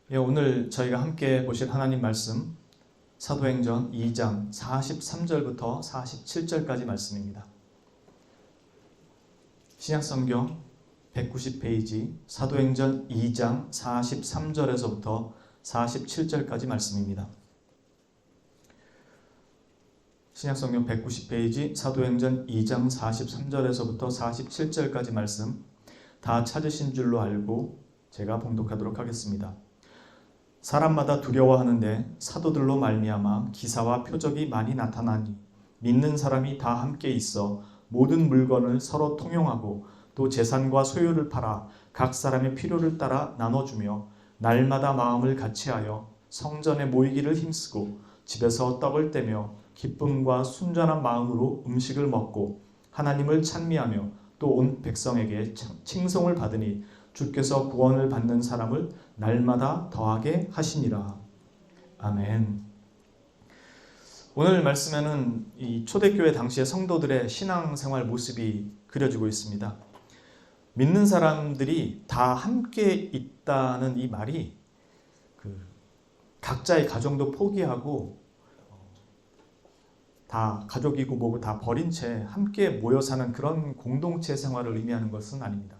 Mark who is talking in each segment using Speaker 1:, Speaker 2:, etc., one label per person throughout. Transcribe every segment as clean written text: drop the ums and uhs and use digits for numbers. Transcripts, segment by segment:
Speaker 1: 오늘 저희가 함께 보실 하나님 말씀 사도행전 2장 43절부터 47절까지 말씀입니다. 신약성경 190페이지 사도행전 2장 43절에서부터 47절까지 말씀입니다. 신약성경 190페이지 사도행전 2장 43절에서부터 47절까지 말씀 다 찾으신 줄로 알고 제가 봉독하도록 하겠습니다. 사람마다 두려워하는데 사도들로 말미암아 기사와 표적이 많이 나타나니 믿는 사람이 다 함께 있어 모든 물건을 서로 통용하고 또 재산과 소유를 팔아 각 사람의 필요를 따라 나눠주며 날마다 마음을 같이하여 성전에 모이기를 힘쓰고 집에서 떡을 떼며 기쁨과 순전한 마음으로 음식을 먹고 하나님을 찬미하며 또 온 백성에게 칭송을 받으니 주께서 구원을 받는 사람을 날마다 더하게 하시니라. 아멘. 오늘 말씀에는 이 초대교회 당시의 성도들의 신앙생활 모습이 그려지고 있습니다. 믿는 사람들이 다 함께 있다는 이 말이 각자의 가정도 포기하고 다 가족이고 뭐고 다 버린 채 함께 모여 사는 그런 공동체 생활을 의미하는 것은 아닙니다.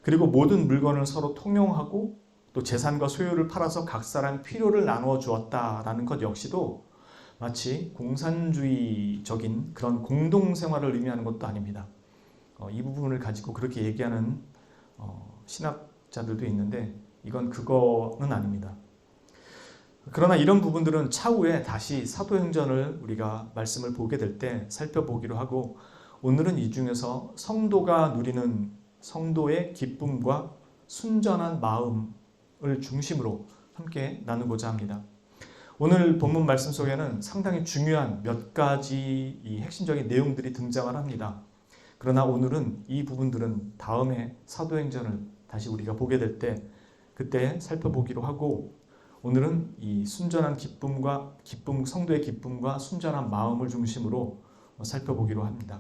Speaker 1: 그리고 모든 물건을 서로 통용하고 또 재산과 소유를 팔아서 각 사람 필요를 나누어 주었다라는 것 역시도 마치 공산주의적인 그런 공동생활을 의미하는 것도 아닙니다. 이 부분을 가지고 그렇게 얘기하는 신학자들도 있는데 이건 그거는 아닙니다. 그러나 이런 부분들은 차후에 다시 사도행전을 우리가 말씀을 보게 될 때 살펴보기로 하고 오늘은 이 중에서 성도가 누리는 성도의 기쁨과 순전한 마음을 중심으로 함께 나누고자 합니다. 오늘 본문 말씀 속에는 상당히 중요한 몇 가지 이 핵심적인 내용들이 등장을 합니다. 그러나 오늘은 이 부분들은 다음에 사도행전을 다시 우리가 보게 될 때 그때 살펴보기로 하고 오늘은 이 순전한 성도의 기쁨과 순전한 마음을 중심으로 살펴보기로 합니다.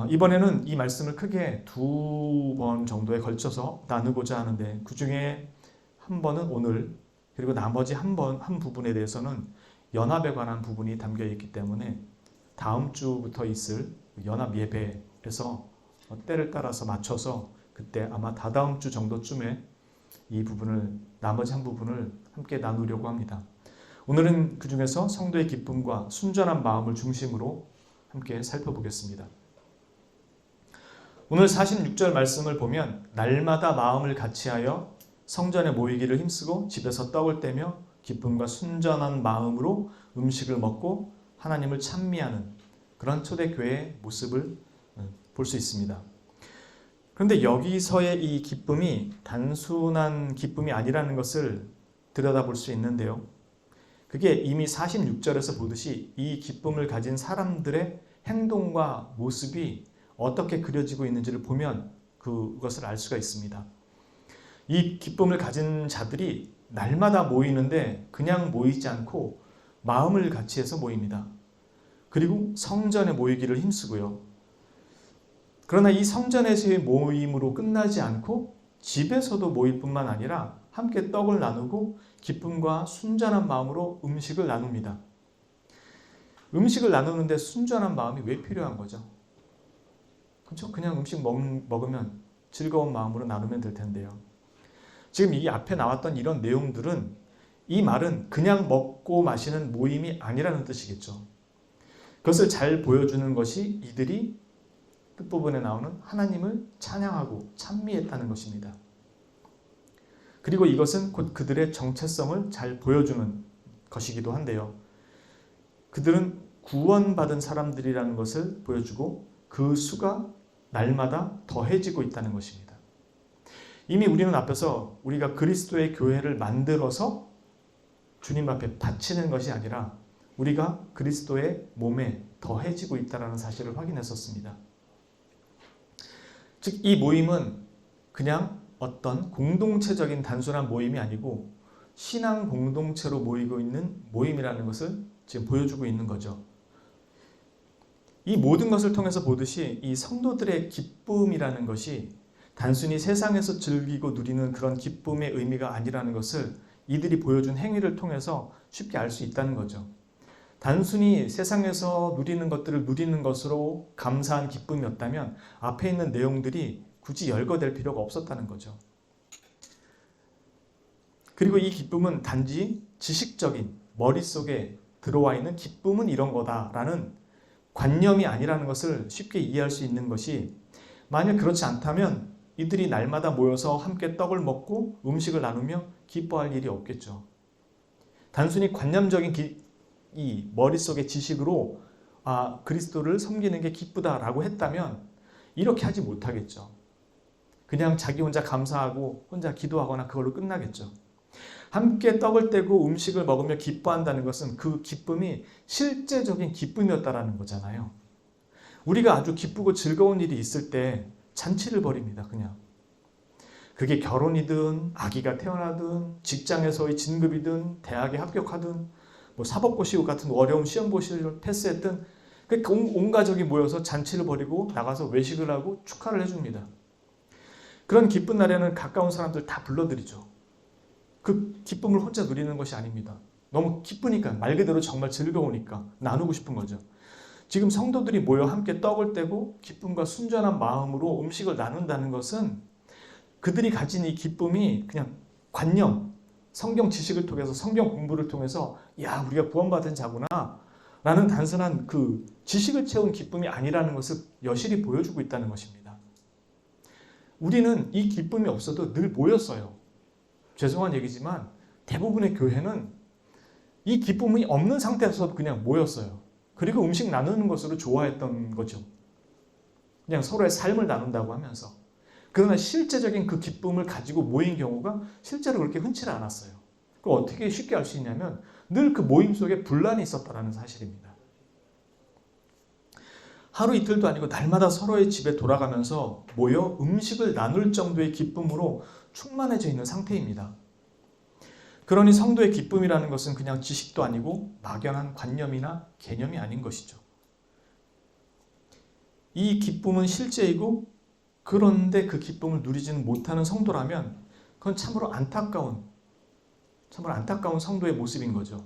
Speaker 1: 이번에는 이 말씀을 크게 2번 정도에 걸쳐서 나누고자 하는데 그 중에 한 번은 오늘 그리고 나머지 한 부분에 대해서는 연합에 관한 부분이 담겨 있기 때문에 다음 주부터 있을 연합 예배에서 때를 따라서 맞춰서 그때 아마 다다음 주 정도쯤에 이 부분을 나머지 한 부분을 함께 나누려고 합니다. 오늘은 그 중에서 성도의 기쁨과 순전한 마음을 중심으로 함께 살펴보겠습니다. 오늘 46절 말씀을 보면 날마다 마음을 같이하여 성전에 모이기를 힘쓰고 집에서 떡을 떼며 기쁨과 순전한 마음으로 음식을 먹고 하나님을 찬미하는 그런 초대교회의 모습을 볼 수 있습니다. 그런데 여기서의 이 기쁨이 단순한 기쁨이 아니라는 것을 들여다볼 수 있는데요. 그게 이미 46절에서 보듯이 이 기쁨을 가진 사람들의 행동과 모습이 어떻게 그려지고 있는지를 보면 그것을 알 수가 있습니다. 이 기쁨을 가진 자들이 날마다 모이는데 그냥 모이지 않고 마음을 같이 해서 모입니다. 그리고 성전에 모이기를 힘쓰고요. 그러나 이 성전에서의 모임으로 끝나지 않고 집에서도 모일 뿐만 아니라 함께 떡을 나누고 기쁨과 순전한 마음으로 음식을 나눕니다. 음식을 나누는데 순전한 마음이 왜 필요한 거죠? 그렇죠? 그냥 음식 먹으면 즐거운 마음으로 나누면 될 텐데요. 지금 이 앞에 나왔던 이런 내용들은 이 말은 그냥 먹고 마시는 모임이 아니라는 뜻이겠죠. 그것을 잘 보여주는 것이 이들이 끝부분에 나오는 하나님을 찬양하고 찬미했다는 것입니다. 그리고 이것은 곧 그들의 정체성을 잘 보여주는 것이기도 한데요. 그들은 구원받은 사람들이라는 것을 보여주고 그 수가 날마다 더해지고 있다는 것입니다. 이미 우리는 앞에서 우리가 그리스도의 교회를 만들어서 주님 앞에 바치는 것이 아니라 우리가 그리스도의 몸에 더해지고 있다는 사실을 확인했었습니다. 즉, 이 모임은 그냥 어떤 공동체적인 단순한 모임이 아니고 신앙 공동체로 모이고 있는 모임이라는 것을 지금 보여주고 있는 거죠. 이 모든 것을 통해서 보듯이 이 성도들의 기쁨이라는 것이 단순히 세상에서 즐기고 누리는 그런 기쁨의 의미가 아니라는 것을 이들이 보여준 행위를 통해서 쉽게 알 수 있다는 거죠. 단순히 세상에서 누리는 것들을 누리는 것으로 감사한 기쁨이었다면 앞에 있는 내용들이 굳이 열거될 필요가 없었다는 거죠. 그리고 이 기쁨은 단지 지식적인 머릿속에 들어와 있는 기쁨은 이런 거다라는 관념이 아니라는 것을 쉽게 이해할 수 있는 것이, 만약 그렇지 않다면 이들이 날마다 모여서 함께 떡을 먹고 음식을 나누며 기뻐할 일이 없겠죠. 단순히 관념적인 이 머릿속의 지식으로 그리스도를 섬기는 게 기쁘다라고 했다면 이렇게 하지 못하겠죠. 그냥 자기 혼자 감사하고 혼자 기도하거나 그걸로 끝나겠죠. 함께 떡을 떼고 음식을 먹으며 기뻐한다는 것은 그 기쁨이 실제적인 기쁨이었다라는 거잖아요. 우리가 아주 기쁘고 즐거운 일이 있을 때 잔치를 벌입니다. 그냥. 그게 결혼이든 아기가 태어나든 직장에서의 진급이든 대학에 합격하든 뭐 사법고시 같은 어려운 시험고시를 패스했든 온 가족이 모여서 잔치를 벌이고 나가서 외식을 하고 축하를 해줍니다. 그런 기쁜 날에는 가까운 사람들 다 불러들이죠. 그 기쁨을 혼자 누리는 것이 아닙니다. 너무 기쁘니까, 말 그대로 정말 즐거우니까 나누고 싶은 거죠. 지금 성도들이 모여 함께 떡을 떼고 기쁨과 순전한 마음으로 음식을 나눈다는 것은 그들이 가진 이 기쁨이 그냥 관념, 성경 지식을 통해서, 성경 공부를 통해서 야, 우리가 구원받은 자구나 라는 단순한 그 지식을 채운 기쁨이 아니라는 것을 여실히 보여주고 있다는 것입니다. 우리는 이 기쁨이 없어도 늘 모였어요. 죄송한 얘기지만 대부분의 교회는 이 기쁨이 없는 상태에서도 그냥 모였어요. 그리고 음식 나누는 것으로 좋아했던 거죠. 그냥 서로의 삶을 나눈다고 하면서. 그러나 실제적인 그 기쁨을 가지고 모인 경우가 실제로 그렇게 흔치 않았어요. 그걸 어떻게 쉽게 알 수 있냐면 늘 그 모임 속에 분란이 있었다는 사실입니다. 하루 이틀도 아니고 날마다 서로의 집에 돌아가면서 모여 음식을 나눌 정도의 기쁨으로 충만해져 있는 상태입니다. 그러니 성도의 기쁨이라는 것은 그냥 지식도 아니고 막연한 관념이나 개념이 아닌 것이죠. 이 기쁨은 실제이고, 그런데 그 기쁨을 누리지는 못하는 성도라면 그건 참으로 안타까운 성도의 모습인 거죠.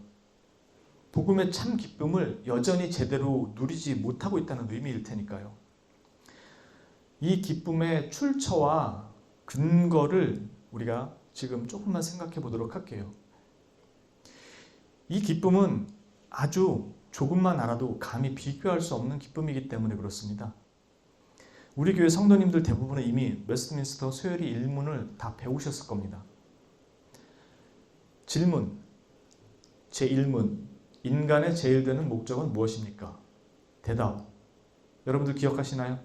Speaker 1: 복음의 참 기쁨을 여전히 제대로 누리지 못하고 있다는 의미일 테니까요. 이 기쁨의 출처와 근거를 우리가 지금 조금만 생각해 보도록 할게요. 이 기쁨은 아주 조금만 알아도 감히 비교할 수 없는 기쁨이기 때문에 그렇습니다. 우리 교회 성도님들 대부분은 이미 웨스트민스터 수요일 일문을 다 배우셨을 겁니다. 질문, 제1문, 인간의 제일 되는 목적은 무엇입니까? 대답, 여러분들 기억하시나요?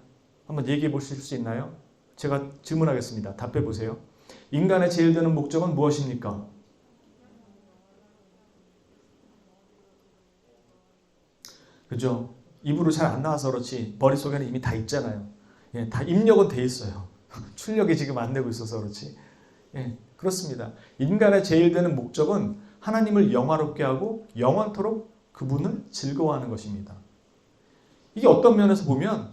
Speaker 1: 한번 얘기해 보실 수 있나요? 제가 질문하겠습니다. 답해 보세요. 인간의 제일 되는 목적은 무엇입니까? 그죠? 입으로 잘 안 나와서 그렇지 머릿속에는 이미 다 있잖아요. 예, 다 입력은 돼 있어요. 출력이 지금 안 되고 있어서 그렇지. 예, 그렇습니다. 인간의 제일 되는 목적은 하나님을 영화롭게 하고 영원토록 그분을 즐거워하는 것입니다. 이게 어떤 면에서 보면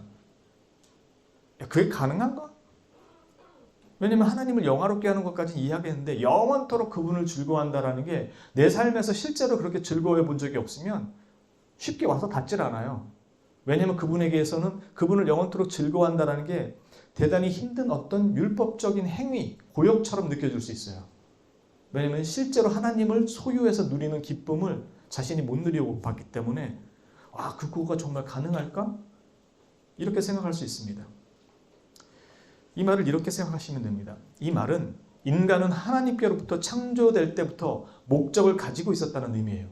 Speaker 1: 그게 가능한가? 왜냐면 하나님을 영화롭게 하는 것까지 이해하겠는데 영원토록 그분을 즐거워한다는 게 내 삶에서 실제로 그렇게 즐거워해 본 적이 없으면 쉽게 와서 닿질 않아요. 왜냐하면 그분에게서는 그분을 영원토록 즐거워한다는 게 대단히 힘든 어떤 율법적인 행위, 고역처럼 느껴질 수 있어요. 왜냐하면 실제로 하나님을 소유해서 누리는 기쁨을 자신이 못 누리고 봤기 때문에 그거가 정말 가능할까? 이렇게 생각할 수 있습니다. 이 말을 이렇게 생각하시면 됩니다. 이 말은 인간은 하나님께로부터 창조될 때부터 목적을 가지고 있었다는 의미예요.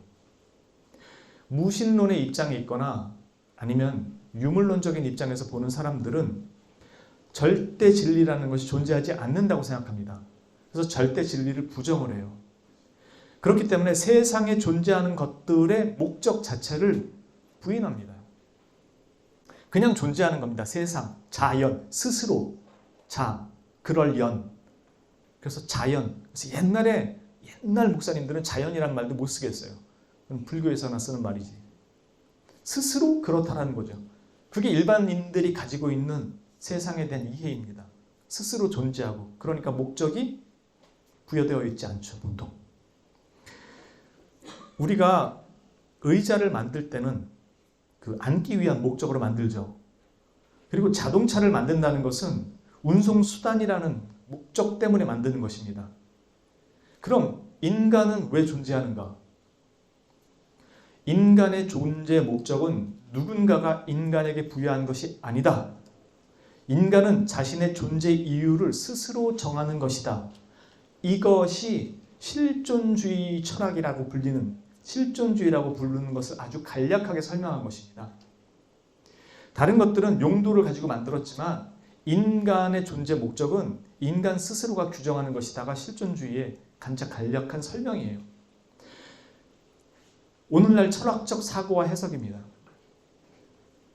Speaker 1: 무신론의 입장에 있거나 아니면 유물론적인 입장에서 보는 사람들은 절대 진리라는 것이 존재하지 않는다고 생각합니다. 그래서 절대 진리를 부정을 해요. 그렇기 때문에 세상에 존재하는 것들의 목적 자체를 부인합니다. 그냥 존재하는 겁니다. 세상, 자연, 스스로, 그럴 연. 그래서 자연. 그래서 옛날 목사님들은 자연이란 말도 못 쓰겠어요. 그건 불교에서나 쓰는 말이지. 스스로 그렇다라는 거죠. 그게 일반인들이 가지고 있는 세상에 대한 이해입니다. 스스로 존재하고, 그러니까 목적이 부여되어 있지 않죠, 보통. 우리가 의자를 만들 때는 그 앉기 위한 목적으로 만들죠. 그리고 자동차를 만든다는 것은 운송수단이라는 목적 때문에 만드는 것입니다. 그럼 인간은 왜 존재하는가? 인간의 존재 목적은 누군가가 인간에게 부여한 것이 아니다. 인간은 자신의 존재 이유를 스스로 정하는 것이다. 이것이 실존주의 철학이라고 불리는, 실존주의라고 부르는 것을 아주 간략하게 설명한 것입니다. 다른 것들은 용도를 가지고 만들었지만 인간의 존재 목적은 인간 스스로가 규정하는 것이다가 실존주의의 간략한 설명이에요. 오늘날 철학적 사고와 해석입니다.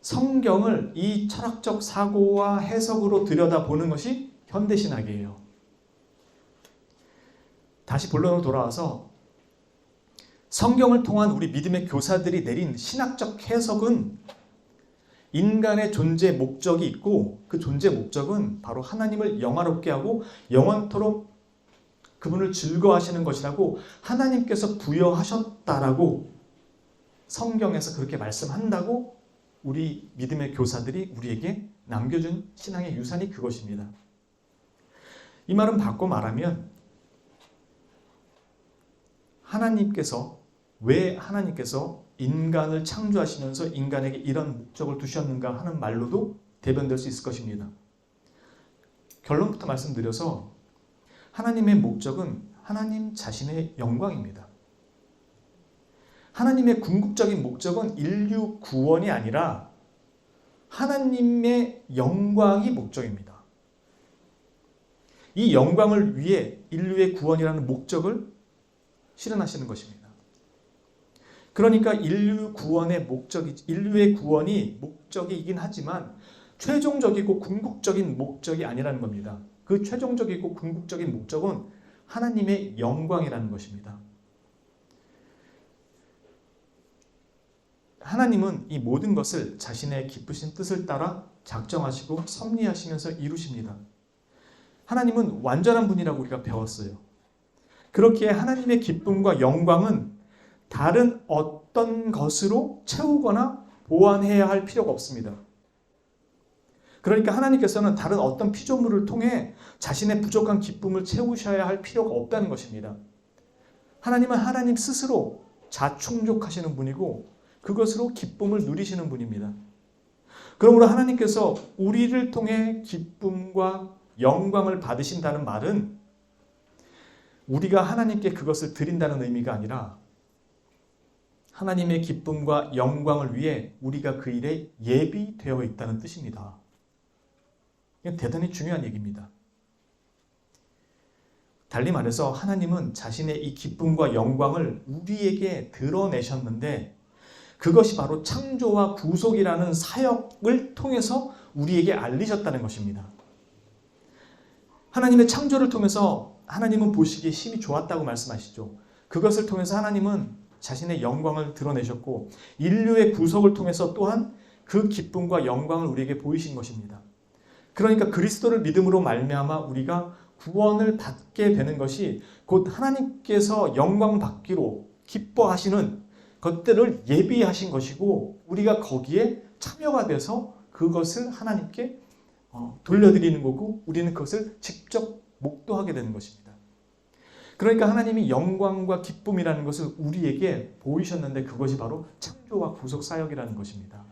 Speaker 1: 성경을 이 철학적 사고와 해석으로 들여다보는 것이 현대신학이에요. 다시 본론으로 돌아와서 성경을 통한 우리 믿음의 교사들이 내린 신학적 해석은 인간의 존재 목적이 있고, 그 존재 목적은 바로 하나님을 영화롭게 하고 영원토록 그분을 즐거워하시는 것이라고 하나님께서 부여하셨다라고 성경에서 그렇게 말씀한다고 우리 믿음의 교사들이 우리에게 남겨준 신앙의 유산이 그것입니다. 이 말은 바꿔 말하면 왜 하나님께서 인간을 창조하시면서 인간에게 이런 목적을 두셨는가 하는 말로도 대변될 수 있을 것입니다. 결론부터 말씀드려서 하나님의 목적은 하나님 자신의 영광입니다. 하나님의 궁극적인 목적은 인류 구원이 아니라 하나님의 영광이 목적입니다. 이 영광을 위해 인류의 구원이라는 목적을 실현하시는 것입니다. 그러니까 인류의 구원이 목적이긴 하지만 최종적이고 궁극적인 목적이 아니라는 겁니다. 그 최종적이고 궁극적인 목적은 하나님의 영광이라는 것입니다. 하나님은 이 모든 것을 자신의 기쁘신 뜻을 따라 작정하시고 섭리하시면서 이루십니다. 하나님은 완전한 분이라고 우리가 배웠어요. 그렇기에 하나님의 기쁨과 영광은 다른 어떤 것으로 채우거나 보완해야 할 필요가 없습니다. 그러니까 하나님께서는 다른 어떤 피조물을 통해 자신의 부족한 기쁨을 채우셔야 할 필요가 없다는 것입니다. 하나님은 하나님 스스로 자충족하시는 분이고 그것으로 기쁨을 누리시는 분입니다. 그러므로 하나님께서 우리를 통해 기쁨과 영광을 받으신다는 말은 우리가 하나님께 그것을 드린다는 의미가 아니라 하나님의 기쁨과 영광을 위해 우리가 그 일에 예비되어 있다는 뜻입니다. 이건 대단히 중요한 얘기입니다. 달리 말해서 하나님은 자신의 이 기쁨과 영광을 우리에게 드러내셨는데 그것이 바로 창조와 구속이라는 사역을 통해서 우리에게 알리셨다는 것입니다. 하나님의 창조를 통해서 하나님은 보시기에 심히 좋았다고 말씀하시죠. 그것을 통해서 하나님은 자신의 영광을 드러내셨고 인류의 구속을 통해서 또한 그 기쁨과 영광을 우리에게 보이신 것입니다. 그러니까 그리스도를 믿음으로 말미암아 우리가 구원을 받게 되는 것이 곧 하나님께서 영광 받기로 기뻐하시는 것들을 예비하신 것이고 우리가 거기에 참여가 돼서 그것을 하나님께 돌려드리는 거고 우리는 그것을 직접 목도하게 되는 것입니다. 그러니까 하나님이 영광과 기쁨이라는 것을 우리에게 보이셨는데 그것이 바로 창조와 구속 사역이라는 것입니다.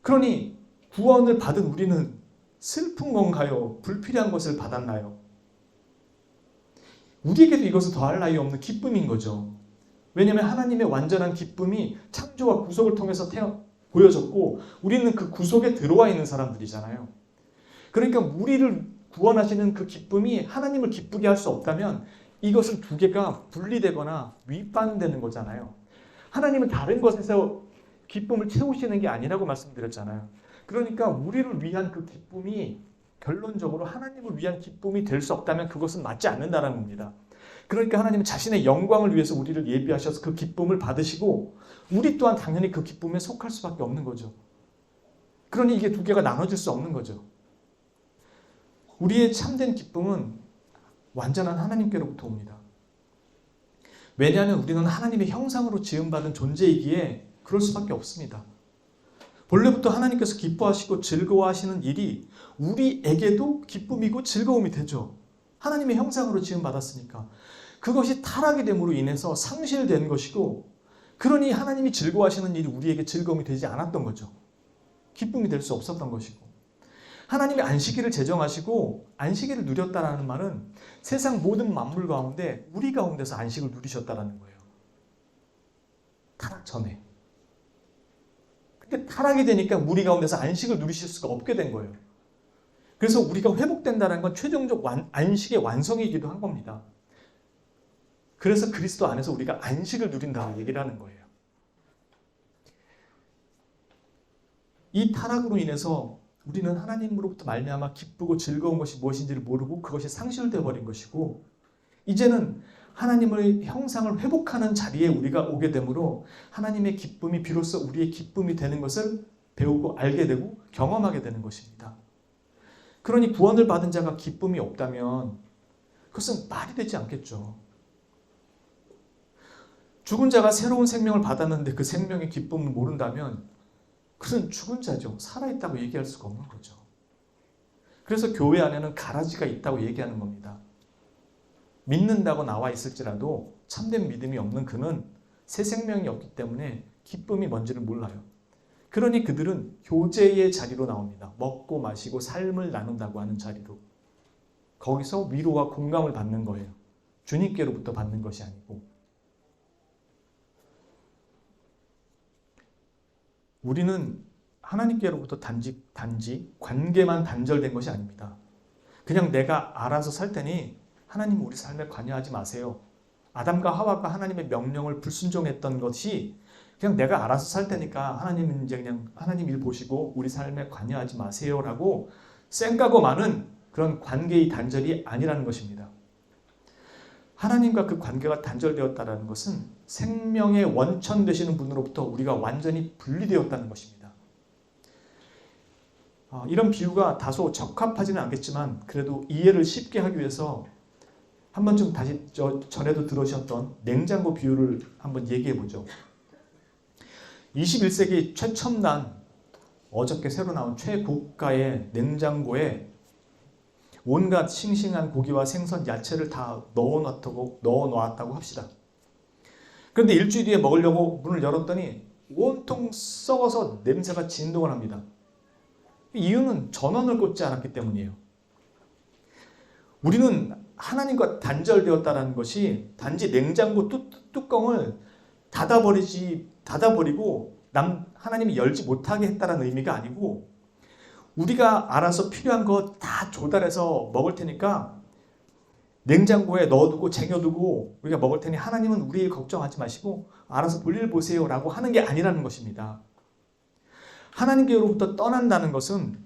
Speaker 1: 그러니 구원을 받은 우리는 슬픈 건가요? 불필요한 것을 받았나요? 우리에게도 이것을 더할 나위 없는 기쁨인 거죠. 왜냐하면 하나님의 완전한 기쁨이 창조와 구속을 통해서 보여졌고 우리는 그 구속에 들어와 있는 사람들이잖아요. 그러니까 우리를 구원하시는 그 기쁨이 하나님을 기쁘게 할 수 없다면 이것은 두 개가 분리되거나 위반되는 거잖아요. 하나님은 다른 것에서 기쁨을 채우시는 게 아니라고 말씀드렸잖아요. 그러니까 우리를 위한 그 기쁨이 결론적으로 하나님을 위한 기쁨이 될 수 없다면 그것은 맞지 않는다는 겁니다. 그러니까 하나님은 자신의 영광을 위해서 우리를 예비하셔서 그 기쁨을 받으시고 우리 또한 당연히 그 기쁨에 속할 수밖에 없는 거죠. 그러니 이게 두 개가 나눠질 수 없는 거죠. 우리의 참된 기쁨은 완전한 하나님께로부터 옵니다. 왜냐하면 우리는 하나님의 형상으로 지음받은 존재이기에 그럴 수밖에 없습니다. 본래부터 하나님께서 기뻐하시고 즐거워하시는 일이 우리에게도 기쁨이고 즐거움이 되죠. 하나님의 형상으로 지음받았으니까. 그것이 타락이 됨으로 인해서 상실된 것이고, 그러니 하나님이 즐거워하시는 일이 우리에게 즐거움이 되지 않았던 거죠. 기쁨이 될 수 없었던 것이고, 하나님이 안식일을 제정하시고 안식일을 누렸다라는 말은 세상 모든 만물 가운데 우리 가운데서 안식을 누리셨다라는 거예요. 타락 전에. 근데 타락이 되니까 우리 가운데서 안식을 누리실 수가 없게 된 거예요. 그래서 우리가 회복된다는 건 최종적 안식의 완성이기도 한 겁니다. 그래서 그리스도 안에서 우리가 안식을 누린다고 얘기를 하는 거예요. 이 타락으로 인해서 우리는 하나님으로부터 말미암아 기쁘고 즐거운 것이 무엇인지를 모르고 그것이 상실되어 버린 것이고, 이제는 하나님의 형상을 회복하는 자리에 우리가 오게 되므로 하나님의 기쁨이 비로소 우리의 기쁨이 되는 것을 배우고 알게 되고 경험하게 되는 것입니다. 그러니 구원을 받은 자가 기쁨이 없다면 그것은 말이 되지 않겠죠. 죽은 자가 새로운 생명을 받았는데 그 생명의 기쁨을 모른다면 그는 죽은 자죠. 살아있다고 얘기할 수가 없는 거죠. 그래서 교회 안에는 가라지가 있다고 얘기하는 겁니다. 믿는다고 나와 있을지라도 참된 믿음이 없는 그는 새 생명이 없기 때문에 기쁨이 뭔지를 몰라요. 그러니 그들은 교제의 자리로 나옵니다. 먹고 마시고 삶을 나눈다고 하는 자리로. 거기서 위로와 공감을 받는 거예요. 주님께로부터 받는 것이 아니고. 우리는 하나님께로부터 단지 관계만 단절된 것이 아닙니다. 그냥 내가 알아서 살 테니 하나님 우리 삶에 관여하지 마세요. 아담과 하와가 하나님의 명령을 불순종했던 것이 그냥 내가 알아서 살 테니까 하나님은 이제 그냥 하나님 일 보시고 우리 삶에 관여하지 마세요라고 쌩까고 마는 그런 관계의 단절이 아니라는 것입니다. 하나님과 그 관계가 단절되었다는 것은 생명의 원천 되시는 분으로부터 우리가 완전히 분리되었다는 것입니다. 이런 비유가 다소 적합하지는 않겠지만 그래도 이해를 쉽게 하기 위해서 한 번쯤 다시 전에도 들으셨던 냉장고 비유를 한번 얘기해 보죠. 21세기 최첨단 어저께 새로 나온 최고가의 냉장고에 온갖 싱싱한 고기와 생선, 야채를 다 넣어놨다고 합시다. 그런데 일주일 뒤에 먹으려고 문을 열었더니 온통 썩어서 냄새가 진동을 합니다. 이유는 전원을 꽂지 않았기 때문이에요. 우리는 하나님과 단절되었다는 것이 단지 냉장고 뚜껑을 닫아버리고 하나님이 열지 못하게 했다는 의미가 아니고, 우리가 알아서 필요한 거 다 조달해서 먹을 테니까 냉장고에 넣어두고 쟁여두고 우리가 먹을 테니 하나님은 우리 일 걱정하지 마시고 알아서 볼일 보세요 라고 하는 게 아니라는 것입니다. 하나님께로부터 떠난다는 것은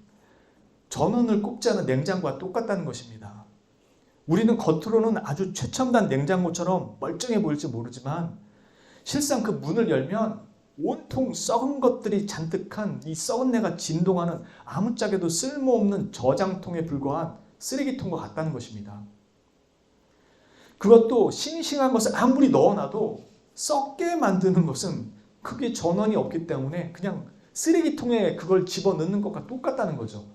Speaker 1: 전원을 꼽지 않은 냉장고와 똑같다는 것입니다. 우리는 겉으로는 아주 최첨단 냉장고처럼 멀쩡해 보일지 모르지만 실상 그 문을 열면 온통 썩은 것들이 잔뜩한 이 썩은 내가 진동하는 아무짝에도 쓸모없는 저장통에 불과한 쓰레기통과 같다는 것입니다. 그것도 싱싱한 것을 아무리 넣어놔도 썩게 만드는 것은 그게 전원이 없기 때문에 그냥 쓰레기통에 그걸 집어넣는 것과 똑같다는 거죠.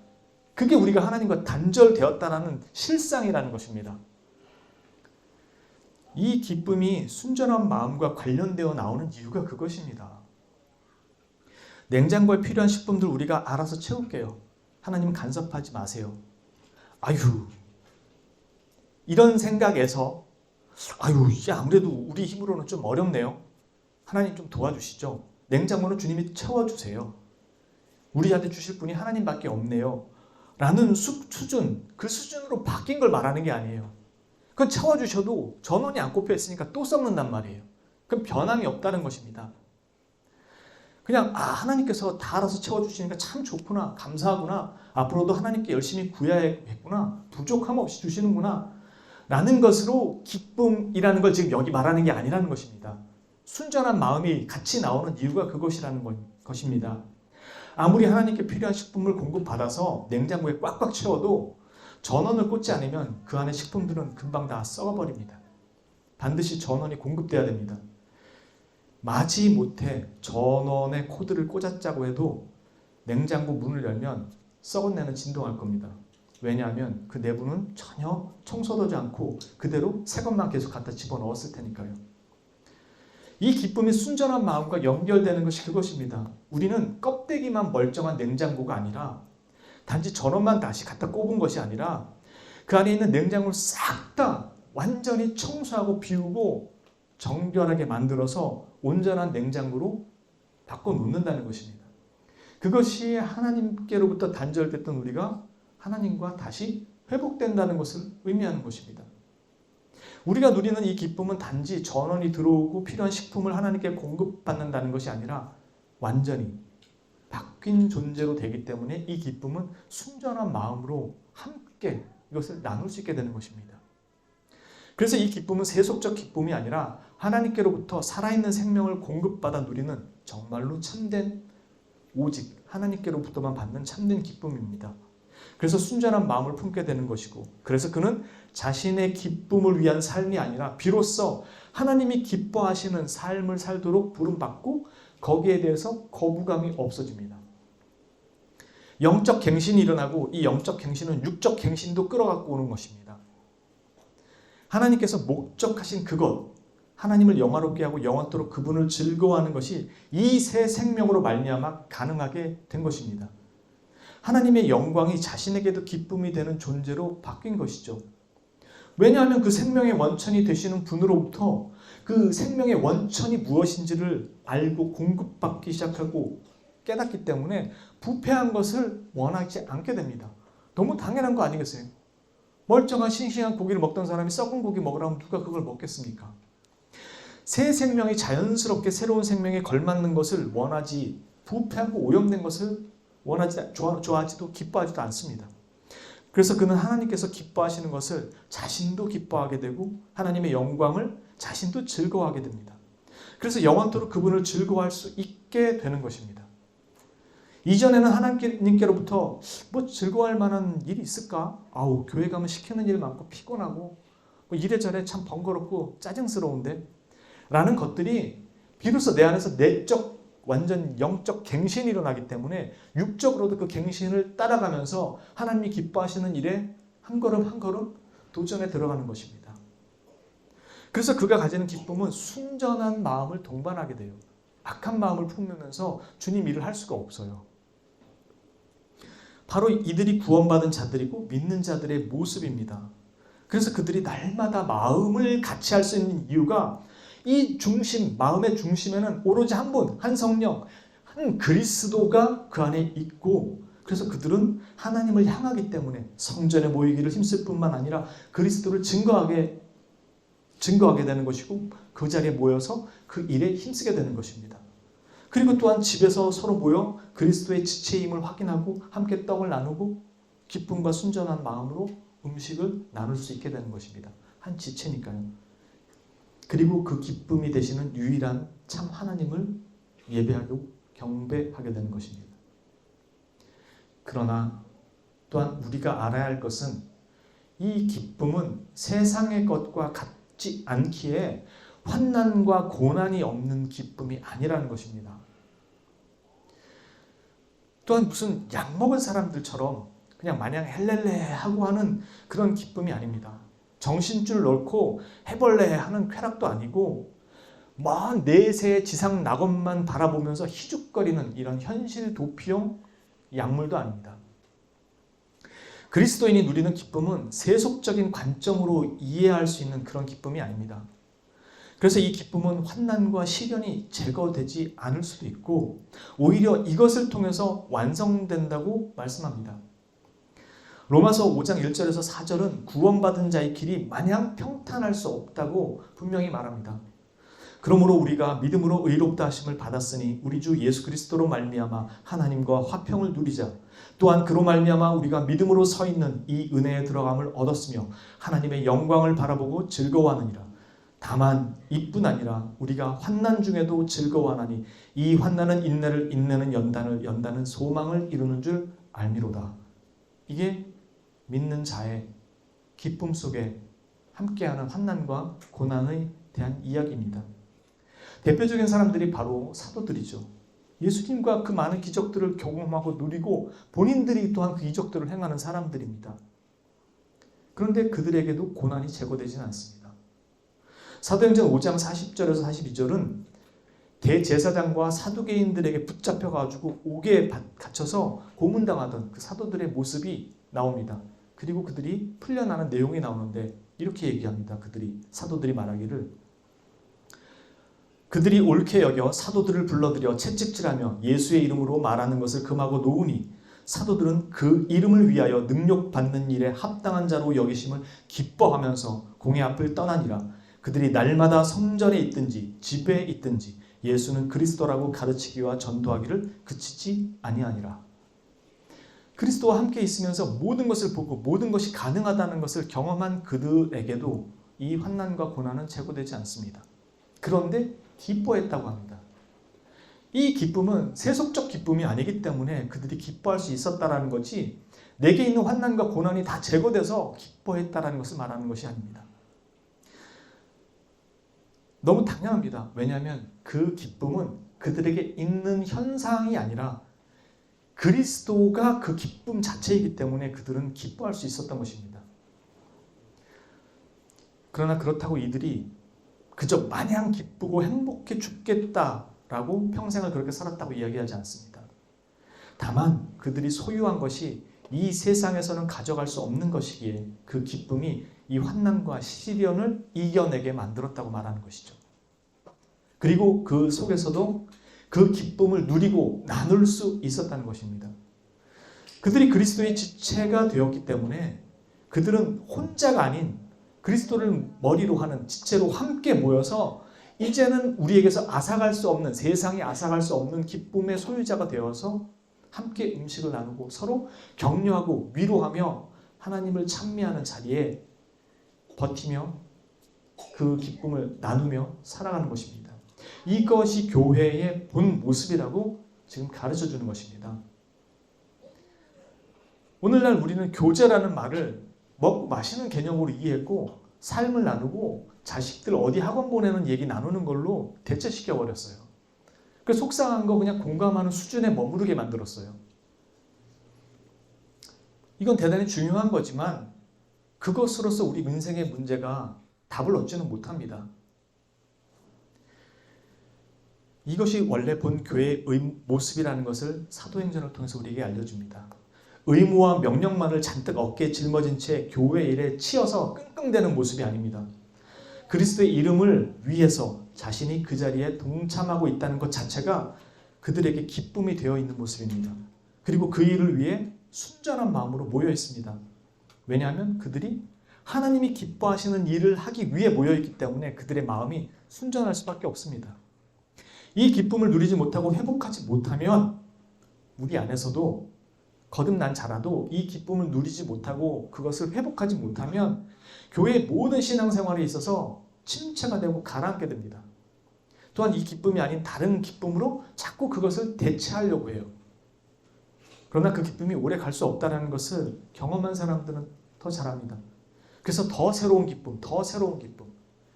Speaker 1: 그게 우리가 하나님과 단절되었다는 실상이라는 것입니다. 이 기쁨이 순전한 마음과 관련되어 나오는 이유가 그것입니다. 냉장고에 필요한 식품들 우리가 알아서 채울게요. 하나님 간섭하지 마세요. 이런 생각에서 아무래도 우리 힘으로는 좀 어렵네요. 하나님 좀 도와주시죠. 냉장고는 주님이 채워주세요. 우리한테 주실 분이 하나님밖에 없네요. 라는 수준, 그 수준으로 바뀐 걸 말하는 게 아니에요. 그건 채워주셔도 전원이 안 꼽혀 있으니까 또 썩는단 말이에요. 그럼 변함이 없다는 것입니다. 그냥 하나님께서 다 알아서 채워주시니까 참 좋구나, 감사하구나, 앞으로도 하나님께 열심히 구해야겠구나, 부족함 없이 주시는구나 라는 것으로 기쁨이라는 걸 지금 여기 말하는 게 아니라는 것입니다. 순전한 마음이 같이 나오는 이유가 그것이라는 것입니다. 아무리 하나님께 필요한 식품을 공급받아서 냉장고에 꽉꽉 채워도 전원을 꽂지 않으면 그 안에 식품들은 금방 다 썩어버립니다. 반드시 전원이 공급돼야 됩니다. 마지 못해 전원에 코드를 꽂았자고 해도 냉장고 문을 열면 썩은 내는 진동할 겁니다. 왜냐하면 그 내부는 전혀 청소되지 않고 그대로 새 것만 계속 갖다 집어넣었을 테니까요. 이 기쁨이 순전한 마음과 연결되는 것이 그것입니다. 우리는 껍데기만 멀쩡한 냉장고가 아니라 단지 전원만 다시 갖다 꼽은 것이 아니라 그 안에 있는 냉장고를 싹 다 완전히 청소하고 비우고 정결하게 만들어서 온전한 냉장고로 바꿔놓는다는 것입니다. 그것이 하나님께로부터 단절됐던 우리가 하나님과 다시 회복된다는 것을 의미하는 것입니다. 우리가 누리는 이 기쁨은 단지 전원이 들어오고 필요한 식품을 하나님께 공급받는다는 것이 아니라 완전히 바뀐 존재로 되기 때문에 이 기쁨은 순전한 마음으로 함께 이것을 나눌 수 있게 되는 것입니다. 그래서 이 기쁨은 세속적 기쁨이 아니라 하나님께로부터 살아있는 생명을 공급받아 누리는 정말로 참된, 오직 하나님께로부터만 받는 참된 기쁨입니다. 그래서 순전한 마음을 품게 되는 것이고, 그래서 그는 자신의 기쁨을 위한 삶이 아니라 비로소 하나님이 기뻐하시는 삶을 살도록 부름받고 거기에 대해서 거부감이 없어집니다. 영적 갱신이 일어나고 이 영적 갱신은 육적 갱신도 끌어갖고 오는 것입니다. 하나님께서 목적하신 그것, 하나님을 영화롭게 하고 영원토록 그분을 즐거워하는 것이 이 새 생명으로 말미암아 가능하게 된 것입니다. 하나님의 영광이 자신에게도 기쁨이 되는 존재로 바뀐 것이죠. 왜냐하면 그 생명의 원천이 되시는 분으로부터 그 생명의 원천이 무엇인지를 알고 공급받기 시작하고 깨닫기 때문에 부패한 것을 원하지 않게 됩니다. 너무 당연한 거 아니겠어요? 멀쩡한 싱싱한 고기를 먹던 사람이 썩은 고기 먹으라면 누가 그걸 먹겠습니까? 새 생명이 자연스럽게 새로운 생명에 걸맞는 것을 원하지, 부패하고 오염된 것을 원하지, 좋아하지도 기뻐하지도 않습니다. 그래서 그는 하나님께서 기뻐하시는 것을 자신도 기뻐하게 되고 하나님의 영광을 자신도 즐거워하게 됩니다. 그래서 영원토록 그분을 즐거워할 수 있게 되는 것입니다. 이전에는 하나님께로부터 뭐 즐거워할 만한 일이 있을까? 아우, 교회 가면 시키는 일 많고 피곤하고 뭐 이래저래 참 번거롭고 짜증스러운데 라는 것들이 비로소 내 안에서 내적 완전 영적 갱신이 일어나기 때문에 육적으로도 그 갱신을 따라가면서 하나님이 기뻐하시는 일에 한 걸음 한 걸음 도전에 들어가는 것입니다. 그래서 그가 가지는 기쁨은 순전한 마음을 동반하게 돼요. 악한 마음을 품으면서 주님 일을 할 수가 없어요. 바로 이들이 구원받은 자들이고 믿는 자들의 모습입니다. 그래서 그들이 날마다 마음을 같이 할 수 있는 이유가 이 중심, 마음의 중심에는 오로지 한 분, 한 성령, 한 그리스도가 그 안에 있고, 그래서 그들은 하나님을 향하기 때문에 성전에 모이기를 힘쓸 뿐만 아니라 그리스도를 증거하게 되는 것이고, 그 자리에 모여서 그 일에 힘쓰게 되는 것입니다. 그리고 또한 집에서 서로 모여 그리스도의 지체임을 확인하고 함께 떡을 나누고 기쁨과 순전한 마음으로 음식을 나눌 수 있게 되는 것입니다. 한 지체니까요. 그리고 그 기쁨이 되시는 유일한 참 하나님을 예배하고 경배하게 되는 것입니다. 그러나 또한 우리가 알아야 할 것은 이 기쁨은 세상의 것과 같지 않기에 환난과 고난이 없는 기쁨이 아니라는 것입니다. 또한 무슨 약 먹은 사람들처럼 그냥 마냥 헬렐레 하고 하는 그런 기쁨이 아닙니다. 정신줄 놓고 해벌레 하는 쾌락도 아니고 먼 내세의 지상 낙원만 바라보면서 희죽거리는 이런 현실 도피용 약물도 아닙니다. 그리스도인이 누리는 기쁨은 세속적인 관점으로 이해할 수 있는 그런 기쁨이 아닙니다. 그래서 이 기쁨은 환난과 시련이 제거되지 않을 수도 있고 오히려 이것을 통해서 완성된다고 말씀합니다. 로마서 5장 1절에서 4절은 구원받은 자의 길이 마냥 평탄할 수 없다고 분명히 말합니다. 그러므로 우리가 믿음으로 의롭다 하심을 받았으니 우리 주 예수 그리스도로 말미암아 하나님과 화평을 누리자. 또한 그로 말미암아 우리가 믿음으로 서 있는 이 은혜에 들어감을 얻었으며 하나님의 영광을 바라보고 즐거워하느니라. 다만 이뿐 아니라 우리가 환난 중에도 즐거워하나니 이 환난은 인내를, 인내는 연단을, 연단은 소망을 이루는 줄 알미로다. 이게 믿는 자의 기쁨 속에 함께하는 환난과 고난에 대한 이야기입니다. 대표적인 사람들이 바로 사도들이죠. 예수님과 그 많은 기적들을 경험하고 누리고 본인들이 또한 그 기적들을 행하는 사람들입니다. 그런데 그들에게도 고난이 제거되지는 않습니다. 사도행전 5장 40절에서 42절은 대제사장과 사두개인들에게 붙잡혀가지고 옥에 갇혀서 고문당하던 그 사도들의 모습이 나옵니다. 그리고 그들이 풀려나는 내용이 나오는데 이렇게 얘기합니다. 사도들이 말하기를 그들이 옳게 여겨 사도들을 불러들여 채찍질하며 예수의 이름으로 말하는 것을 금하고 놓으니 사도들은 그 이름을 위하여 능력받는 일에 합당한 자로 여기심을 기뻐하면서 공회 앞을 떠나니라. 그들이 날마다 성전에 있든지 집에 있든지 예수는 그리스도라고 가르치기와 전도하기를 그치지 아니하니라. 그리스도와 함께 있으면서 모든 것을 보고 모든 것이 가능하다는 것을 경험한 그들에게도 이 환난과 고난은 제거되지 않습니다. 그런데 기뻐했다고 합니다. 이 기쁨은 세속적 기쁨이 아니기 때문에 그들이 기뻐할 수 있었다라는 거지 내게 있는 환난과 고난이 다 제거돼서 기뻐했다라는 것을 말하는 것이 아닙니다. 너무 당연합니다. 왜냐하면 그 기쁨은 그들에게 있는 현상이 아니라 그리스도가 그 기쁨 자체이기 때문에 그들은 기뻐할 수 있었던 것입니다. 그러나 그렇다고 이들이 그저 마냥 기쁘고 행복해 죽겠다라고 평생을 그렇게 살았다고 이야기하지 않습니다. 다만 그들이 소유한 것이 이 세상에서는 가져갈 수 없는 것이기에 그 기쁨이 이 환난과 시련을 이겨내게 만들었다고 말하는 것이죠. 그리고 그 속에서도 그 기쁨을 누리고 나눌 수 있었다는 것입니다. 그들이 그리스도의 지체가 되었기 때문에 그들은 혼자가 아닌 그리스도를 머리로 하는 지체로 함께 모여서 이제는 우리에게서 앗아갈 수 없는 세상이 앗아갈 수 없는 기쁨의 소유자가 되어서 함께 음식을 나누고 서로 격려하고 위로하며 하나님을 찬미하는 자리에 버티며 그 기쁨을 나누며 살아가는 것입니다. 이것이 교회의 본 모습이라고 지금 가르쳐 주는 것입니다. 오늘날 우리는 교제라는 말을 먹고 마시는 개념으로 이해했고 삶을 나누고 자식들 어디 학원 보내는 얘기 나누는 걸로 대체시켜 버렸어요. 그 속상한 거 그냥 공감하는 수준에 머무르게 만들었어요. 이건 대단히 중요한 거지만 그것으로서 우리 인생의 문제가 답을 얻지는 못합니다. 이것이 원래 본 교회의 모습이라는 것을 사도행전을 통해서 우리에게 알려줍니다. 의무와 명령만을 잔뜩 어깨에 짊어진 채 교회 일에 치여서 끙끙대는 모습이 아닙니다. 그리스도의 이름을 위해서 자신이 그 자리에 동참하고 있다는 것 자체가 그들에게 기쁨이 되어 있는 모습입니다. 그리고 그 일을 위해 순전한 마음으로 모여 있습니다. 왜냐하면 그들이 하나님이 기뻐하시는 일을 하기 위해 모여 있기 때문에 그들의 마음이 순전할 수밖에 없습니다. 이 기쁨을 누리지 못하고 회복하지 못하면 우리 안에서도 거듭난 자라도 이 기쁨을 누리지 못하고 그것을 회복하지 못하면 교회의 모든 신앙생활에 있어서 침체가 되고 가라앉게 됩니다. 또한 이 기쁨이 아닌 다른 기쁨으로 자꾸 그것을 대체하려고 해요. 그러나 그 기쁨이 오래 갈 수 없다는 것을 경험한 사람들은 더 잘합니다. 그래서 더 새로운 기쁨,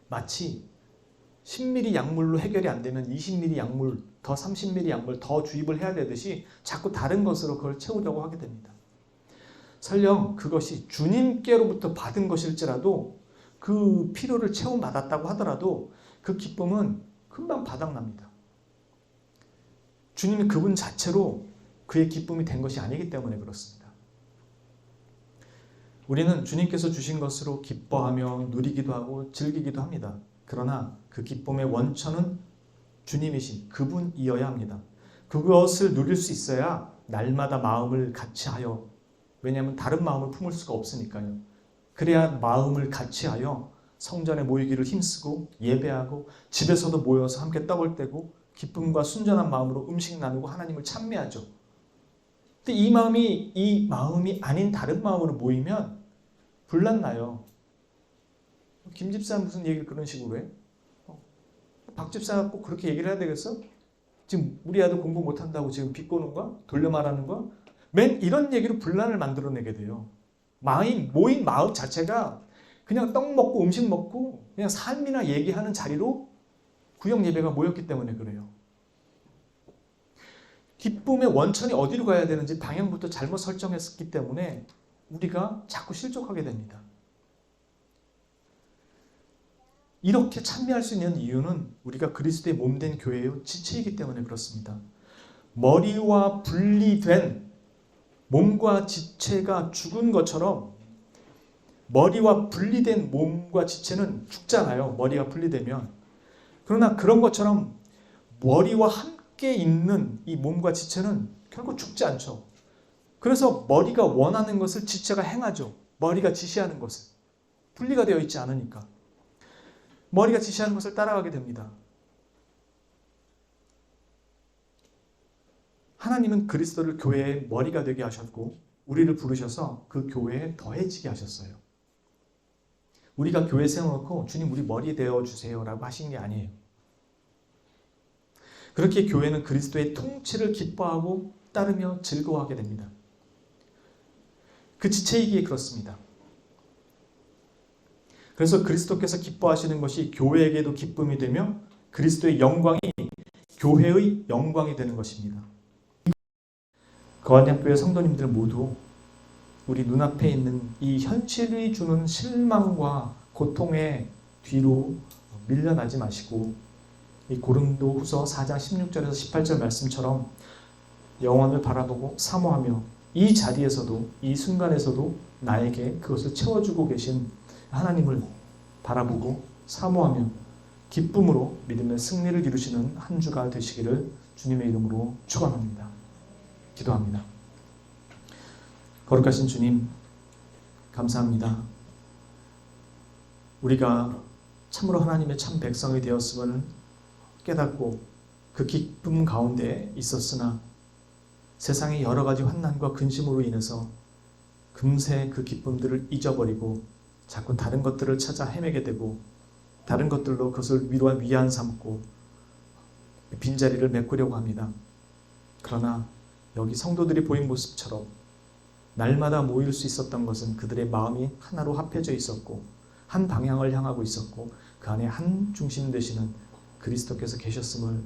Speaker 1: 마치 10ml 약물로 해결이 안 되면 20ml 약물, 더 30ml 약물 더 주입을 해야 되듯이 자꾸 다른 것으로 그걸 채우려고 하게 됩니다. 설령 그것이 주님께로부터 받은 것일지라도 그 필요를 채움받았다고 하더라도 그 기쁨은 금방 바닥납니다. 주님이 그분 자체로 그의 기쁨이 된 것이 아니기 때문에 그렇습니다. 우리는 주님께서 주신 것으로 기뻐하며 누리기도 하고 즐기기도 합니다. 그러나 그 기쁨의 원천은 주님이신 그분이어야 합니다. 그것을 누릴 수 있어야 날마다 마음을 같이하여, 왜냐하면 다른 마음을 품을 수가 없으니까요. 그래야 마음을 같이하여 성전에 모이기를 힘쓰고 예배하고 집에서도 모여서 함께 떡을 떼고 기쁨과 순전한 마음으로 음식 나누고 하나님을 찬미하죠. 근데 이 마음이 아닌 다른 마음으로 모이면 불난나요. 김 집사 무슨 얘기를 그런 식으로 해? 박 집사가 꼭 그렇게 얘기를 해야 되겠어? 지금 우리 아들 공부 못한다고 지금 비꼬는 거야? 돌려 말하는 거야? 맨 이런 얘기로 분란을 만들어내게 돼요. 모인 마음 자체가 그냥 떡 먹고 음식 먹고 그냥 삶이나 얘기하는 자리로 구역 예배가 모였기 때문에 그래요. 기쁨의 원천이 어디로 가야 되는지 방향부터 잘못 설정했기 때문에 우리가 자꾸 실족하게 됩니다. 이렇게 찬미할 수 있는 이유는 우리가 그리스도의 몸된 교회의 지체이기 때문에 그렇습니다. 머리와 분리된 몸과 지체가 죽은 것처럼 머리와 분리된 몸과 지체는 죽잖아요. 머리가 분리되면. 그러나 그런 것처럼 머리와 함께 있는 이 몸과 지체는 결국 죽지 않죠. 그래서 머리가 원하는 것을 지체가 행하죠. 머리가 지시하는 것을. 분리가 되어 있지 않으니까. 머리가 지시하는 것을 따라가게 됩니다. 하나님은 그리스도를 교회의 머리가 되게 하셨고 우리를 부르셔서 그 교회에 더해지게 하셨어요. 우리가 교회 세워놓고 주님 우리 머리 되어주세요 라고 하신 게 아니에요. 그렇게 교회는 그리스도의 통치를 기뻐하고 따르며 즐거워하게 됩니다. 그 지체이기에 그렇습니다. 그래서 그리스도께서 기뻐하시는 것이 교회에게도 기쁨이 되며 그리스도의 영광이 교회의 영광이 되는 것입니다. 거한양교회 성도님들 모두 우리 눈앞에 있는 이 현실이 주는 실망과 고통의 뒤로 밀려나지 마시고 이 고린도후서 4장 16절에서 18절 말씀처럼 영원을 바라보고 사모하며 이 자리에서도 이 순간에서도 나에게 그것을 채워주고 계신 하나님을 바라보고 사모하며 기쁨으로 믿음의 승리를 이루시는 한 주가 되시기를 주님의 이름으로 축원합니다. 기도합니다. 거룩하신 주님, 감사합니다. 우리가 참으로 하나님의 참 백성이 되었음을 깨닫고 그 기쁨 가운데 있었으나 세상의 여러 가지 환난과 근심으로 인해서 금세 그 기쁨들을 잊어버리고 자꾸 다른 것들을 찾아 헤매게 되고 다른 것들로 그것을 위로와 위안 삼고 빈자리를 메꾸려고 합니다. 그러나 여기 성도들이 보인 모습처럼 날마다 모일 수 있었던 것은 그들의 마음이 하나로 합해져 있었고 한 방향을 향하고 있었고 그 안에 한 중심 되시는 그리스도께서 계셨음을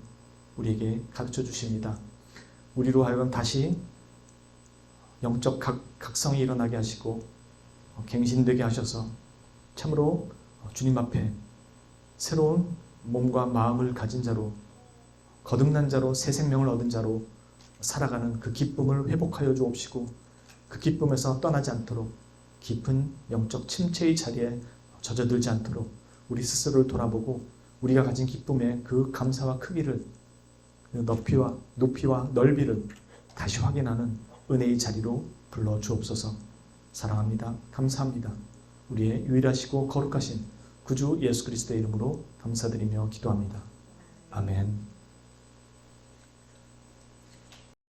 Speaker 1: 우리에게 가르쳐 주십니다. 우리로 하여금 다시 영적 각성이 일어나게 하시고 갱신되게 하셔서 참으로 주님 앞에 새로운 몸과 마음을 가진 자로 거듭난 자로 새 생명을 얻은 자로 살아가는 그 기쁨을 회복하여 주옵시고 그 기쁨에서 떠나지 않도록 깊은 영적 침체의 자리에 젖어들지 않도록 우리 스스로를 돌아보고 우리가 가진 기쁨의 그 감사와 크기를 그 높이와 넓이를 다시 확인하는 은혜의 자리로 불러 주옵소서. 사랑합니다. 감사합니다. 우리의 유일하시고 거룩하신 구주 예수 그리스도의 이름으로 감사드리며 기도합니다. 아멘.